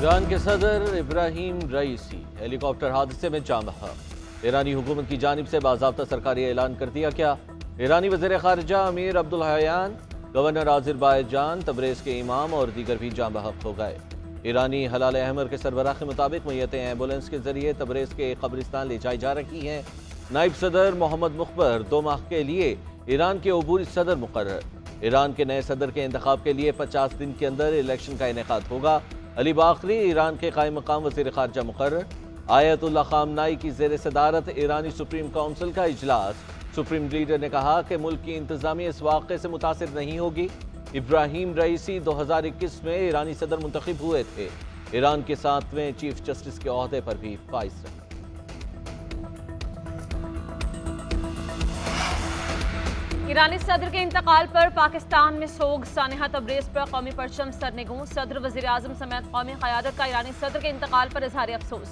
Iran के सदर इब्राहिम रईसी helicopter हादसे में जान बहक। ईरानी हुकूमत की जानिब से बाज़ाब्ता सरकारी ऐलान कर दिया क्या। ईरानी वज़ीर ख़ारिजा Amir Abdollahian, governor Azerbaijan, Tabriz के इमाम और दीगर भी जान बहक हो गए। ईरानी हलाल अहमर के सरबराह के मुताबिक मैयतें एम्बुलेंस के जरिए तबरेज़ के कब्रिस्तान ले जाई जा रही हैं। नायब सदर मोहम्मद मुखबर 2 माह के लिए ईरान के अबूरी सदर मुकर्रर। ईरान के नए सदर के इंतखाब के लिए 50 दिन के अंदर इलेक्शन का इनेकाद होगा। अली बाकरी ईरान के कायम मकाम वज़ीर ख़ारिजा मुकर्रर। आयतुल्लाह ख़ामनाई की ज़ेर सदारत ईरानी सुप्रीम काउंसिल का इजलास। सुप्रीम लीडर ने कहा कि मुल्क की इंतज़ामिया इस वाक़े से मुतासिर नहीं होगी। इब्राहिम रईसी 2021 में ईरानी सदर मुंतखब हुए थे। ईरान के 7वें चीफ जस्टिस के ओहदे पर भी फाइज रहे। ईरानी सदर के इंतकाल पर पाकिस्तान में सोग। सानिहा तबरेज़ पर कौमी परचम सरनेगूं। सदर वज़ीर आज़म समेत कौमी क़यादत का ईरानी सदर के इंतकाल पर इज़हार अफसोस।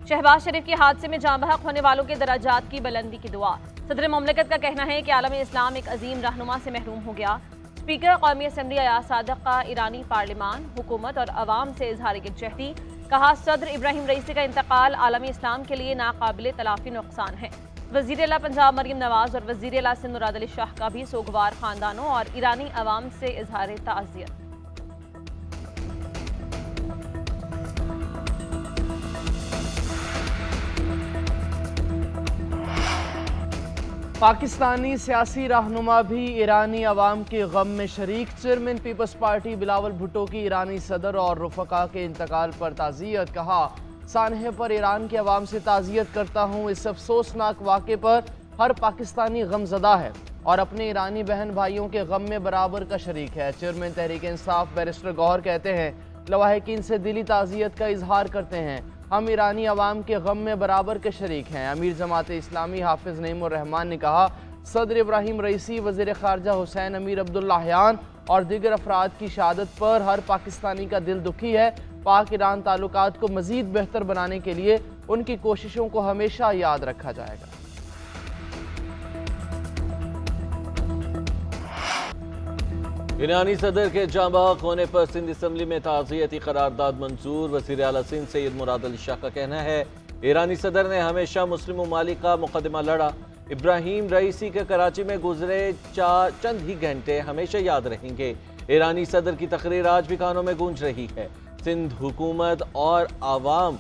शहबाज शरीफ के हादसे में जाँ बहक होने वालों के दराजात की बुलंदी की दुआ। सदर मुमलिकत का कहना है कि आलमी इस्लाम एक अजीम रहनुमा से महरूम हो गया। स्पीकर कौमी असम्बली अयाज सादिक का ईरानी पार्लिमान, हुकूमत और अवाम से इज़हार यकजहती। कहा, सदर इब्राहिम रईसी का इंतकाल आलमी इस्लाम के लिए नाकाबिल तलाफ़ी नुकसान है। वज़ीर आला पंजाब मरीम नवाज और वज़ीर आला सिंध मुराद अली शाह का भी सोगवार ख़ानदानों और ईरानी अवाम से इज़हार ताज़ियत। पाकिस्तानी सियासी रहनुमा भी ईरानी अवाम के गम में शरीक। Chairman Peoples Party Bilawal Bhutto की ईरानी सदर और रुफ़का के इंतकाल पर ताज़ियत। कहा, सानहे पर ईरान के अवाम से ताज़ियत करता हूँ। इस अफसोसनाक वाक़े पर हर पाकिस्तानी गमज़दा है और अपने ईरानी बहन भाइयों के गम में बराबर का शरीक है। चेयरमैन तहरीक इंसाफ बैरिस्टर गौहर कहते हैं, लवाहिकीन से दिली ताज़ियत का इजहार करते हैं। हम ईरानी अवाम के गम में बराबर के शरीक हैं। अमीर जमात इस्लामी हाफिज़ नईमुर रहमान ने कहा, सदर इब्राहिम रईसी, वज़ीर ख़ारिजा हुसैन अमीर अब्दुल्लाहियान और दीगर अफराद की शहादत पर हर पाकिस्तानी का दिल दुखी है। पाक ईरान ताल्लुकात को मज़ीद बेहतर बनाने के लिए उनकी कोशिशों को हमेशा याद रखा जाएगा। ईरानी सदर के जाँ बहक होने पर सिंध असम्बली में ताज़ियती करारदाद मंजूर। वज़ीर आला सिंध सैयद मुराद अली शाह का कहना है, ईरानी सदर ने हमेशा मुस्लिम ममालिक का मुकदमा लड़ा। इब्राहिम रईसी के कराची में गुजरे चंद ही घंटे हमेशा याद रहेंगे। ईरानी सदर की तकरीर आज भी कानों में गूंज रही है। सिंध हुकूमत और आवाम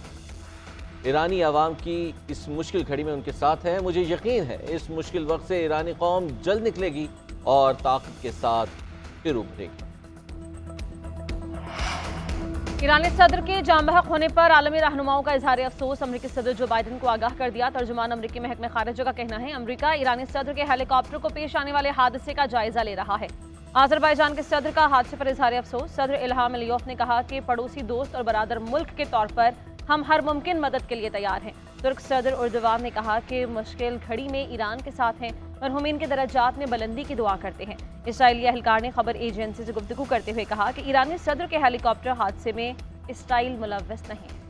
ईरानी आवाम की इस मुश्किल घड़ी में उनके साथ है। मुझे यकीन है इस मुश्किल वक्त से ईरानी कौम जल्द निकलेगी और ताकत के साथ फिर उभरेगी। ईरानी सदर के जाँ बहक होने पर आलमी रहनुमाओं का इजहार अफसोस। अमरीकी सदर जो बाइडन को आगाह कर दिया। तर्जुमान अमरीकी महकमे खारिजा का कहना है, अमरीका ईरानी सदर के हेलीकॉप्टर को पेश आने वाले हादसे का जायजा ले रहा है। आज़रबाईजान के सदर का हादसे पर इजहार अफसोस। सदर इल्हाम अलियोफ ने कहा कि पड़ोसी दोस्त और बरादर मुल्क के तौर पर हम हर मुमकिन मदद के लिए तैयार हैं। तुर्क सदर उर्दवान ने कहा कि मुश्किल घड़ी में ईरान के साथ हैं। मरहूमीन के दराजात में बुलंदी की दुआ करते हैं। इसराइली अहलकार ने खबर एजेंसी से गुफ्तगू करते हुए कहा कि ईरानी सदर के हेलीकॉप्टर हादसे में इसराइल मुलव्वस नहीं।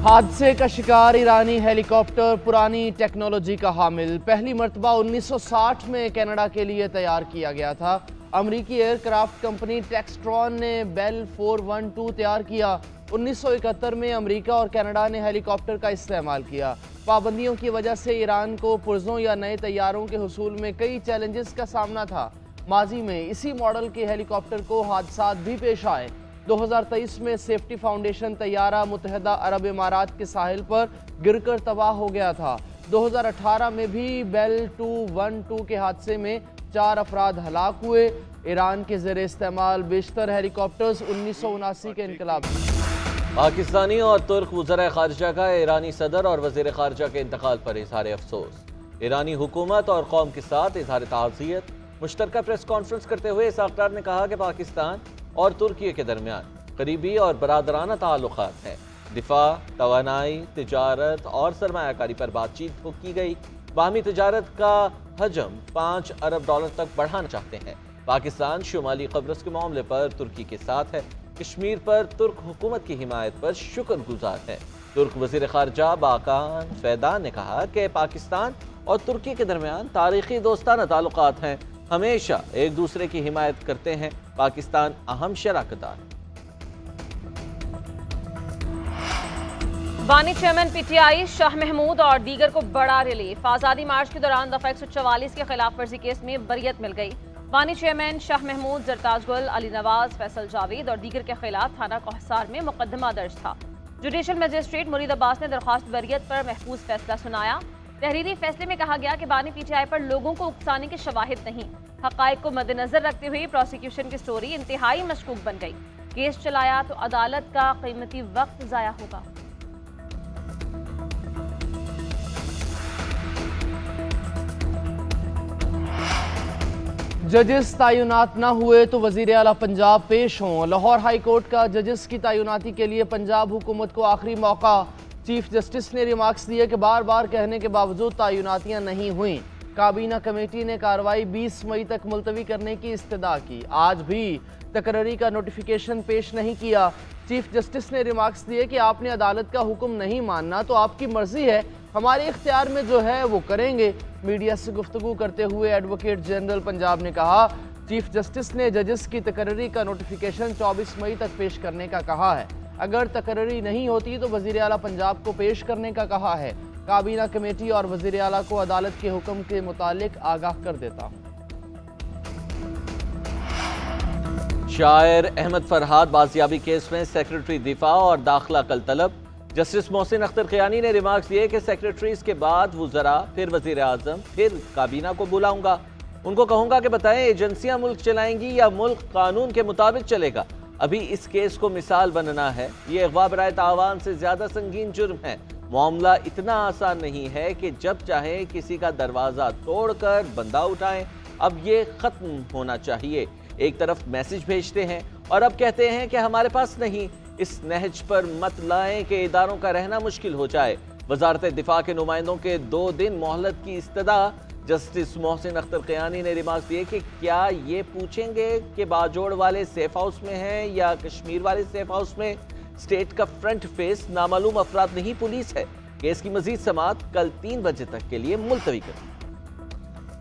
हादसे का शिकार ईरानी हेलीकॉप्टर पुरानी टेक्नोलॉजी का हामिल। पहली मरतबा 1960 में कनाडा के लिए तैयार किया गया था। अमरीकी एयरक्राफ्ट कंपनी टेक्सट्रॉन ने बेल 412 तैयार किया। 1971 में अमेरिका और कनाडा ने हेलीकॉप्टर का इस्तेमाल किया। पाबंदियों की वजह से ईरान को पुर्जों या नए तैयारों के हुसूल में कई चैलेंजेस का सामना था। माजी में इसी मॉडल के हेलीकॉप्टर को हादसात भी पेश आए। 2023 में सेफ्टी फाउंडेशन तैयारा मुत्तहदा अरब इमारात के साहिल पर गिरकर तबाह हो गया था। 2018 में भी बेल 212 के हादसे में 4 अफराद हलाक हुए। ईरान के ज़ेर इस्तेमाल बेशतर हेलीकॉप्टर्स 1979 के इनकलाब। पाकिस्तानी और तुर्क वज़ीर ख़ारिजा का ईरानी सदर और वज़ीर ख़ारिजा के इंतकाल पर इज़हार अफसोस। ईरानी हुकूमत और कौम के साथ इज़हार ताज़ियत। मुश्तरका प्रेस कॉन्फ्रेंस करते हुए साख्तार ने कहा कि पाकिस्तान और तुर्की के दरमियान करीबी और बरादराना ताल्लुकात हैं। दिफा, तवानाई, तिजारत और सरमायाकारी पर बातचीत की गई। बाहमी तिजारत का हजम $5 अरब तक बढ़ाना चाहते हैं। पाकिस्तान शुमाली कब्रस के मामले पर तुर्की के साथ है। कश्मीर पर तुर्क हुकूमत की हिमायत पर शुक्रगुजार है। तुर्क वज़ीर ख़ारिजा बाकान फैदान ने कहा कि पाकिस्तान और तुर्की के दरमियान तारीखी दोस्ताना ताल्लुकात हैं, हमेशा एक दूसरे की हिमायत करते हैं। पाकिस्तान अहम शराकतदार। वानी चेयरमैन पीटीआई शाह महमूद और दीगर को बड़ा रिलीफ। आज़ादी मार्च के दौरान दफा 144 के खिलाफ वर्जी केस में बरियत मिल गई। वानी चेयरमैन शाह महमूद, जरताज गुल, अली नवाज, फैसल जावेद और दीगर के खिलाफ थाना कोहसार में मुकदमा दर्ज था। जुडिशल मजिस्ट्रेट मुरीद अब्बास ने दरख्वास्त बरियत पर महफूज फैसला सुनाया। तहरीरी फैसले में कहा गया कि बानी पीटीआई पर लोगों को उकसाने के शवाहिद नहीं। हकायक को मद्देनजर रखते हुए प्रोसिक्यूशन की स्टोरी इंतहाई मशकूक बन गई। केस चलाया तो अदालत का कीमती वक्त जाया होगा। जजेस तैनात न हुए तो वजीर आला पंजाब पेश हों। लाहौर हाई कोर्ट का जजेस की तैनाती के लिए पंजाब हुकूमत को आखिरी मौका। चीफ जस्टिस ने रिमार्क्स दिए कि बार बार कहने के बावजूद तैनातियां नहीं हुई। काबीना कमेटी ने कार्रवाई 20 मई तक मुलतवी करने की इस्तदा की। आज भी तकरीरी का नोटिफिकेशन पेश नहीं किया। चीफ जस्टिस ने रिमार्क्स दिए कि आपने अदालत का हुक्म नहीं मानना तो आपकी मर्जी है, हमारे इख्तियार में जो है वो करेंगे। मीडिया से गुफ्तगू करते हुए एडवोकेट जनरल पंजाब ने कहा, चीफ जस्टिस ने जजेस की तकरीरी का नोटिफिकेशन 24 मई तक पेश करने का कहा है। अगर तकरीरी नहीं होती तो वज़ीर आला पंजाब को पेश करने का कहा है। काबीना कमेटी और वज़ीर आला को अदालत के हुक्म के मुतालिक आगाह कर देता हूँ। शायर अहमद फरहाद बाजियाबी केस में सेक्रेटरी दिफा और दाखिला कल तलब। जस्टिस मोहसिन अख्तर क़ियानी ने रिमार्क्स दिए कि सेक्रेटरीज के बाद वुज़रा, फिर वज़ीर आज़म, फिर काबीना को बुलाऊंगा। उनको कहूंगा कि बताएं एजेंसियां मुल्क चलाएंगी या मुल्क कानून के मुताबिक चलेगा। अभी इस केस को मिसाल बनना है। ये अगवा बराए तावान से ज्यादा संगीन जुर्म है। मामला इतना आसान नहीं है कि जब चाहे किसी का दरवाजा तोड़कर बंदा उठाएं। अब ये खत्म होना चाहिए। एक तरफ मैसेज भेजते हैं और अब कहते हैं कि हमारे पास नहीं। इस नहज पर मत लाएं कि इदारों का रहना मुश्किल हो जाए। वजारत दिफा के नुमाइंदों के 2 दिन मोहलत की इस्तदा। जस्टिस मोहसिन अख्तर क़ियानी ने रिमार्क्स दिए कि क्या ये पूछेंगे कि बाजोड़ वाले सेफ हाउस में हैं या कश्मीर वाले सेफ हाउस में। स्टेट का फ्रंट फेस नामालूम अफराद नहीं पुलिस है। केस की मजीद समाअत कल 3 बजे तक के लिए मुलतवी कर।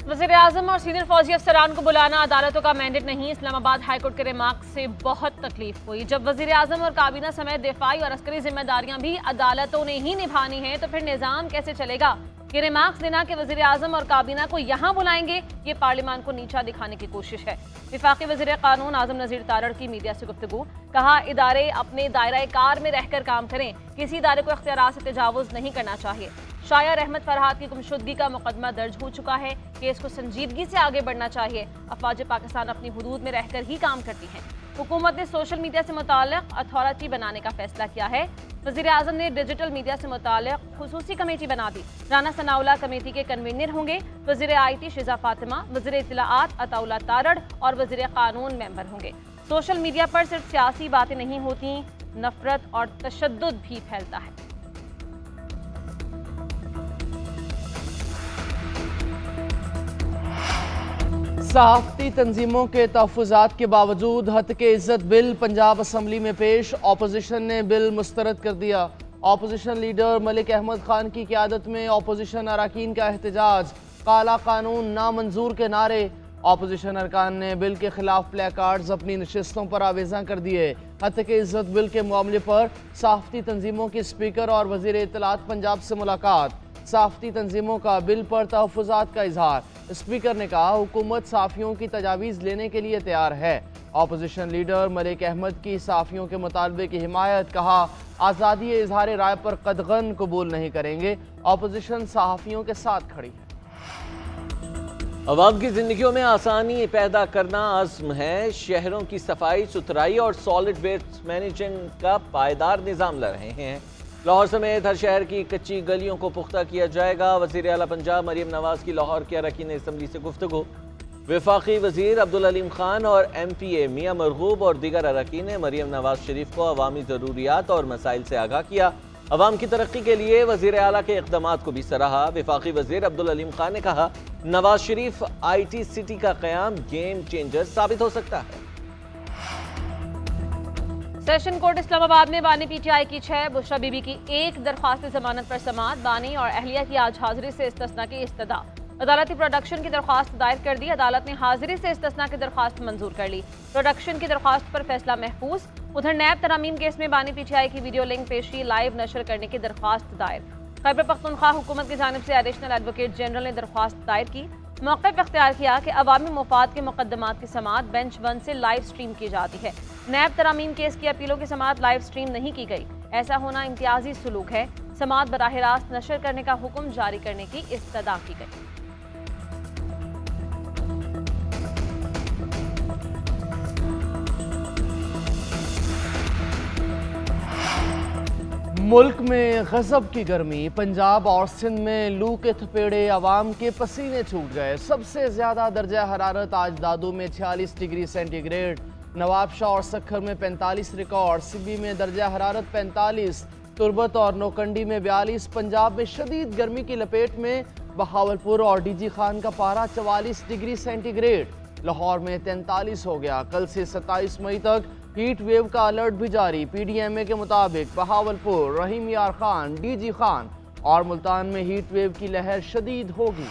वज़ीर आज़म और सीनियर फौजी अफसरान को बुलाना अदालतों का मैंडेट नहीं। इस्लामाबाद हाईकोर्ट के रिमार्क से बहुत तकलीफ हुई। जब वज़ीर आज़म और काबीना समेत दिफाई और अस्करी जिम्मेदारियां भी अदालतों ने ही निभानी है तो फिर निज़ाम कैसे चलेगा। ये रिमार्क्स देना कि वज़ीर आज़म और काबीना को यहाँ बुलाएंगे, ये पार्लियामान को नीचा दिखाने की कोशिश है। विफाकी वज़ीर कानून आज़म नज़ीर तारड़ की मीडिया से गुफ्तगू। कहा, इदारे अपने दायरा कार में रहकर काम करें, किसी इदारे को इख्तियारात से तजावुज़ नहीं करना चाहिए। शायर अहमद फरहाद की गुमशुदगी का मुकदमा दर्ज हो चुका है। केस को संजीदगी से आगे बढ़ना चाहिए। अफवाज पाकिस्तान अपनी हुदूद में रहकर ही काम करती हैं। हुकूमत ने सोशल मीडिया से मुताल्लिक़ अथॉरिटी बनाने का फैसला किया है। वज़ीर आज़म ने डिजिटल मीडिया से मुताल्लिक़ खुसूसी कमेटी बना दी। राना सनाउल्लाह कमेटी के कन्वीनर होंगे। वज़ीर IT शिजा फातिमा, वज़ीर इत्तलाआत अताउल्लाह तारड़ और वज़ीर कानून मेंबर होंगे। सोशल मीडिया पर सिर्फ सियासी बातें नहीं होती, नफरत और तशद्दुद भी फैलता है। सहाफ़ती तंजीमों के तहफ़्फ़ुज़ात के बावजूद हत्क़े इज़्ज़त बिल पंजाब असम्बली में पेश। अपोजिशन ने बिल मुस्तरद कर दिया। अपोजिशन लीडर मलिक अहमद खान की क़यादत में अपोजिशन अरकान का एहतजाज। काला कानून नामंजूर के नारे। अपोजिशन अरकान ने बिल के खिलाफ प्ले कार्ड्स अपनी नशिस्तों पर आवेज़ा कर दिए। हत्क़े इज़्ज़त बिल के मामले पर सहाफ़ती तंजीमों की स्पीकर और वज़ीर इत्तलाआत पंजाब से मुलाकात। सहाफ़ती तंजीमों का बिल पर तहफ़्फ़ुज़ात का इजहार। स्पीकर ने कहा, हुकूमत सहाफ़ियों की तजावीज़ लेने के लिए तैयार है। अपोजिशन लीडर मलिक अहमद की सहाफ़ियों के मुतालबे की हिमायत। कहा, आज़ादी इजहार राय पर कदगन कबूल नहीं करेंगे। अपोजिशन सहाफ़ियों के साथ खड़ी है। अवाम की जिंदगियों में आसानी पैदा करना अज़्म है। शहरों की सफाई सुथराई और सॉलिड वेस्ट मैनेजिंग का पायदार निज़ाम ला रहे हैं। लाहौर समेत हर शहर की कच्ची गलियों को पुख्ता किया जाएगा। वज़ीर आला पंजाब मरियम नवाज की लाहौर के अरकान असम्बली से गुफ्तगू। वफाकी वज़ीर अब्दुल अलीम खान और MPA मियां मरगूब और दीगर अरकान ने मरियम नवाज शरीफ को अवामी ज़रूरियात और मसाइल से आगाह किया। अवाम की तरक्की के लिए वज़ीर आला के इक़दामात को भी सराहा। वफाकी वज़ीर अब्दुल अलीम खान ने कहा, नवाज शरीफ IT सिटी का क़याम गेम चेंजर साबित हो सकता है। सेशन कोर्ट इस्लामाबाद में बानी पीटीआई की 6, बुशरा बीबी की 1 दरख्वास्त जमानत पर समाअत। बानी और अहलिया की आज हाजिरी से इस्तिस्ना की इस्तदा। अदालती प्रोडक्शन की दरख्वास्त दायर कर दी। अदालत ने हाजिरी से इस्तिस्ना की दरख्वास्त मंजूर कर ली। प्रोडक्शन की दरख्वास्त पर फैसला महफूज। उधर नैब तरामीम केस में बानी पीटीआई की वीडियो लिंक पेशी लाइव नशर करने की दरख्वास्त दायर। खैबर पख्तूनख्वा हुकूमत की जानिब से एडिशनल एडवोकेट जनरल ने दरख्वास्त दायर की। मौक़िफ़ इख्तियार किया कि अवामी मुफाद के मुकदमात की समाअत बेंच 1 से लाइव स्ट्रीम की जाती है। नैब तरामीम केस की अपीलों की समाअत लाइव स्ट्रीम नहीं की गई। ऐसा होना इम्तियाजी सलूक है। समाअत बराह रास्त नशर करने का हुक्म जारी करने की इस्तदा की गई। मुल्क में गजब की गर्मी। पंजाब और सिंध में लू के थपेड़े, आवाम के पसीने छूट गए। सबसे ज्यादा दर्जा हरारत आज दादू में 46 डिग्री सेंटीग्रेड, नवाबशाह और सखर में 45 रिकॉर्ड, सिबी में दर्जा हरारत 45, तुरबत और नौकंडी में 42। पंजाब में शदीद गर्मी की लपेट में बहावलपुर और डीजी खान का पारा 44 डिग्री सेंटीग्रेड, लाहौर में 43 हो गया। कल से 27 मई तक हीट वेव का अलर्ट भी जारी। पीडीएमए के मुताबिक बहावलपुर, रहीम यार खान, डीजी खान और मुल्तान में हीट वेव की लहर शदीद होगी।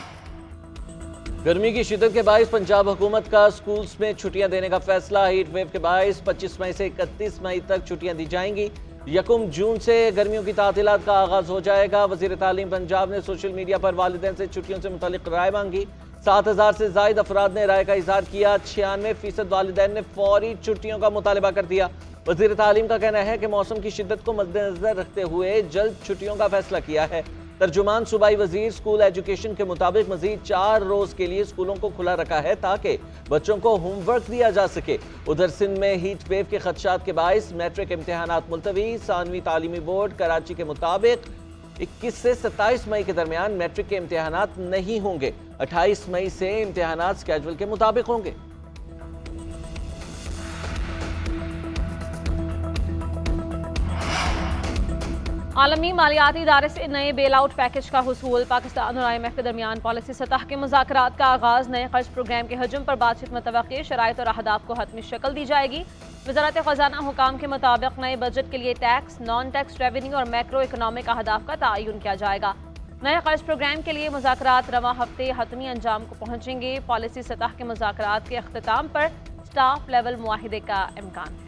गर्मी की शिद्दत के बायस पंजाब हुकूमत का स्कूल्स में छुट्टियां देने का फैसला। हीट वेव के बायस 25 मई से 31 मई तक छुट्टियां दी जाएंगी। 1 जून से गर्मियों की तातीलात का आगाज हो जाएगा। वजीर तालीम पंजाब ने सोशल मीडिया पर वालिदैन से छुट्टियों से मुतालिक राय मांगी। 7000 से जायद अफराद ने राय का इजहार किया। 96% वालिदैन ने फौरी छुट्टियों का मुतालबा कर दिया। वजीर तालीम का कहना है कि मौसम की शिद्दत को मद्देनजर रखते हुए जल्द छुट्टियों का फैसला किया है। तर्जुमान सूबाई वजीर स्कूल एजुकेशन के मुताबिक मजीद 4 रोज के लिए स्कूलों को खुला रखा है ताकि बच्चों को होमवर्क दिया जा सके। उधर सिंध में हीट वेव के खदशात के बायस मैट्रिक इम्तिहानात मुलतवी। सानवी तालीमी बोर्ड कराची के मुताबिक 21 से 27 मई के दरमियान मैट्रिक के इम्तिहानात नहीं होंगे। 28 मई से इम्तिहानात स्केड्यूल के मुताबिक होंगे। आलमी मालियाती इदारे से नए बेल आउट पैकेज का हुसूल। पाकिस्तान और IMF के दरमियान पॉलिसी सतह के मुज़ाकरात का आगाज़। नए कर्ज प्रोग्राम के हजम पर बातचीत मुतवक्की। शराइत और अहदाफ को हतमी शक्ल दी जाएगी। वज़ारत ख़ज़ाना हुकाम के मुताबिक नए बजट के लिए टैक्स, नॉन टैक्स रेवेन्यू और मैक्रो इकनॉमिक अहदाफ का तयन किया जाएगा। नए कर्ज प्रोग्राम के लिए मुज़ाकरात रवां हफ्ते हतमी अंजाम को पहुँचेंगे। पॉलिसी सतह के मुज़ाकरात के अख्तिताम पर स्टाफ लेवल मुआहिदे का इम्कान है।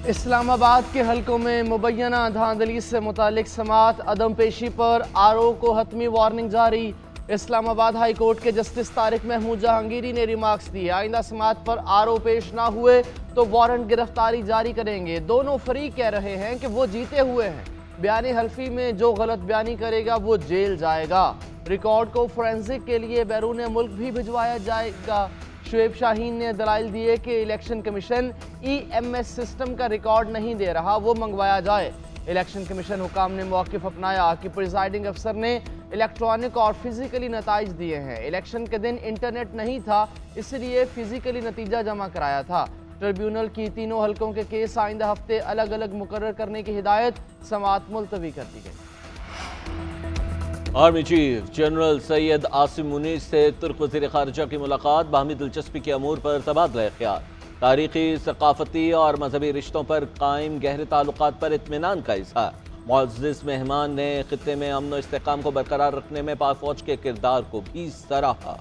इस्लामाबाद के हलकों में मुबैना धांधली से मुतालिक समाअत अदम पेशी पर RO को हतमी वार्निंग जारी। इस्लामाबाद हाई कोर्ट के जस्टिस तारिक महमूद जहांगीरी ने रिमार्क्स दिए, आइंदा समाअत पर RO पेश ना हुए तो वारंट गिरफ्तारी जारी करेंगे। दोनों फरीक कह रहे हैं कि वो जीते हुए हैं। बयान हल्फी में जो गलत बयानी करेगा वो जेल जाएगा। रिकॉर्ड को फोरेंसिक के लिए बैरून मुल्क भी भिजवाया जाएगा। शुएब शाहीन ने दलाइल दिए कि इलेक्शन कमीशन EMS सिस्टम का रिकॉर्ड नहीं दे रहा, वो मंगवाया जाए। इलेक्शन कमीशन हुकाम ने मौक़िफ़ अपनाया कि प्रिजाइडिंग अफसर ने इलेक्ट्रॉनिक और फिजिकली नताइज दिए हैं। इलेक्शन के दिन इंटरनेट नहीं था, इसलिए फिजिकली नतीजा जमा कराया था। ट्रिब्यूनल की तीनों हलकों के केस आइंदा हफ्ते अलग अलग मुकर्रर करने की हिदायत, समाअत मुलतवी कर दी गई। Army chief general Syed Asim Munir से तुर्क वज़ीर ख़ारिजा की मुलाकात। बाहमी दिलचस्पी के अमूर पर तबादला ख्याल। तारीखी, सकाफती और मजहबी रिश्तों पर कायम गहरे ताल्लुकात पर इत्मीनान का इज़हार। मुअज़्ज़िज़ मेहमान ने खित्ते में अमन व इस्तेहकाम को बरकरार रखने में पाक फौज के किरदार को भी सराहा।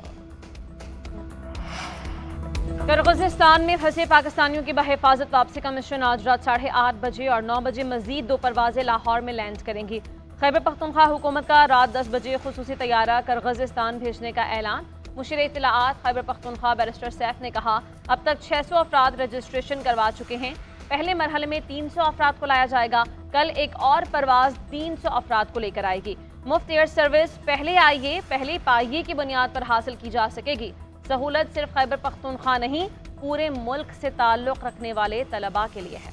किर्गिज़स्तान में फंसे पाकिस्तानियों की बहिफाजत वापसी का मिशन आज रात 8:30 बजे और 9 बजे मजीद 2 परवाजें लाहौर में लैंड करेंगी। खैबर पख्तूनख्वा हुकूमत का रात 10 बजे खुसूसी तैयारा किर्गिज़स्तान भेजने का ऐलान। मुशीर इत्तलाआत खैबर पख्तूनख्वा बैरिस्टर सैफ ने कहा, अब तक 600 अफराद रजिस्ट्रेशन करवा चुके हैं। पहले मरहले में 300 अफराद को लाया जाएगा। कल एक और परवाज 300 अफराद को लेकर आएगी। मुफ्त एयर सर्विस पहले आइए पहले पाइए की बुनियाद पर हासिल की जा सकेगी। सहूलत सिर्फ खैबर पख्तूनख्वा नहीं, पूरे मुल्क से ताल्लुक़ रखने वाले तलबा के लिए है।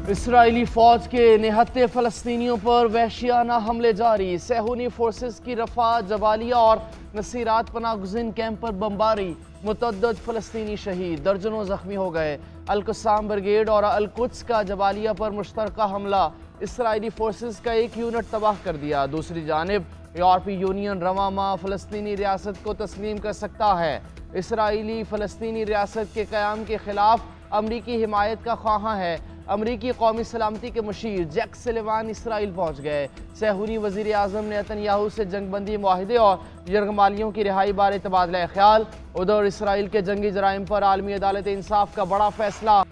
इसराइली फौज के निहत्ते फ़लस्तीनियों पर वहशियाना हमले जारी। सेहूनी फोर्सेस की रफा, जबालिया और नसीरात पनाह गुज़ीन कैंप पर बमबारी। मुतअद्दिद फ़लस्तीनी शहीद, दर्जनों जख्मी हो गए। अल-क़ुस्साम ब्रिगेड और अल-कुद्स का जबालिया पर मुश्तरका हमला। इसराइली फोर्सेस का एक यूनिट तबाह कर दिया। दूसरी जानिब यूरोपीय यूनियन रवा माह फ़लस्तीनी रियासत को तस्लीम कर सकता है। इसराइली फ़लस्तीनी रियासत के क़याम के ख़िलाफ़ अमरीकी हिमायत का ख्वाहां है। अमरीकी कौमी सलामती के मुशीर जैक सुलिवान इसराइल पहुँच गए। सहूनी वज़ीर आज़म नेतन्याहू से जंगबंदी मुआहिदे और यरगमालियों की रिहाई बारे तबादला ख्याल। उधर इसराइल के जंगी जराइम पर आलमी अदालत इंसाफ का बड़ा फैसला।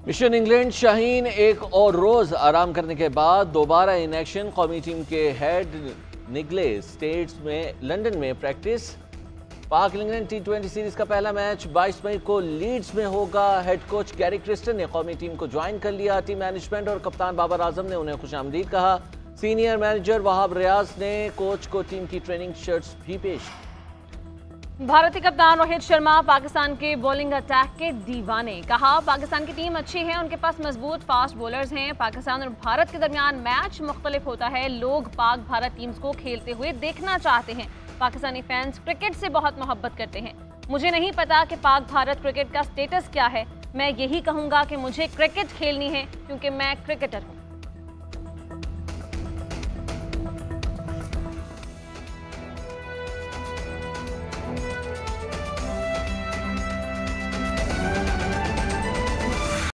मिशन इंग्लैंड शाहीन एक और रोज आराम करने के बाद दोबारा इन एक्शन। कौमी टीम के हेड निकले स्टेट्स में लंदन में प्रैक्टिस। पाक इंग्लैंड T20 सीरीज का पहला मैच 22 मई को लीड्स में होगा। हेड कोच गैरी क्रिस्टन ने कौमी टीम को ज्वाइन कर लिया। टीम मैनेजमेंट और कप्तान बाबर आजम ने उन्हें खुशामदीद कहा। सीनियर मैनेजर वहाब रियाज ने कोच को टीम की ट्रेनिंग शर्ट्स भी पेश। भारतीय कप्तान रोहित शर्मा पाकिस्तान के बॉलिंग अटैक के दीवाने। कहा पाकिस्तान की टीम अच्छी है, उनके पास मजबूत फास्ट बॉलर्स हैं। पाकिस्तान और भारत के दरमियान मैच मुख्तलिफ होता है। लोग पाक भारत टीम्स को खेलते हुए देखना चाहते हैं। पाकिस्तानी फैंस क्रिकेट से बहुत मोहब्बत करते हैं। मुझे नहीं पता कि पाक भारत क्रिकेट का स्टेटस क्या है। मैं यही कहूँगा कि मुझे क्रिकेट खेलनी है क्योंकि मैं क्रिकेटर हूँ।